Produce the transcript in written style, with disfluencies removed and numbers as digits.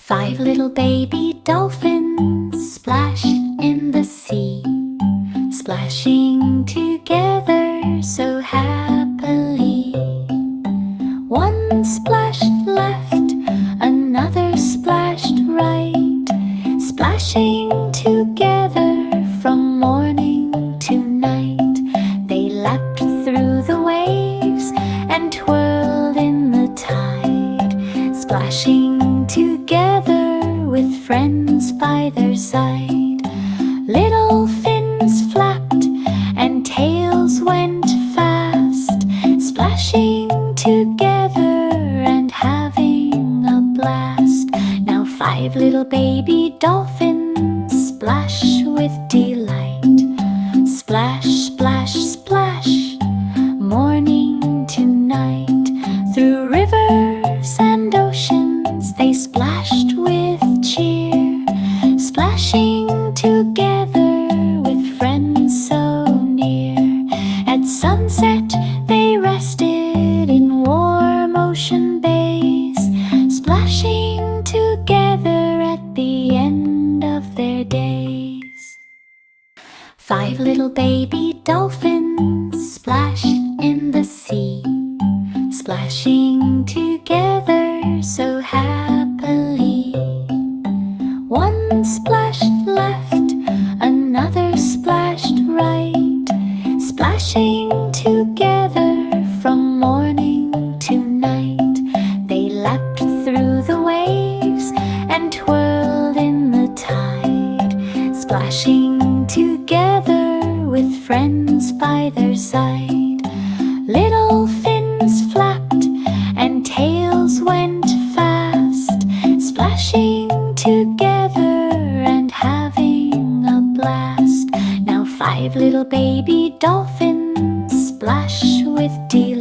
Five little baby dolphins splashed in the sea, splashing together so happily. One splashed left, another splashed right, splashing together from morning to night. They lapped through the waves and twirled in the tide, splashing together with friends by their side. Little fins flapped and tails went fast, splashing together and having a blast. Now five little baby dolphins splash with delight. Splash, splash, splash, morning to night. Through rivers and oceans they splashed with cheer, splashing together with friends so near. At sunset they rested in warm ocean bays, splashing together at the end of their days. Five little baby dolphins splashed in the sea, splashing together so happily. One splashed left, another splashed right, splashing together from morning to night. They lapped through the waves and twirled in the tide, splashing together with friends by their side. Little fins flapped and tails went fast, splashing together and having a blast. Now five little baby dolphins splash with delight.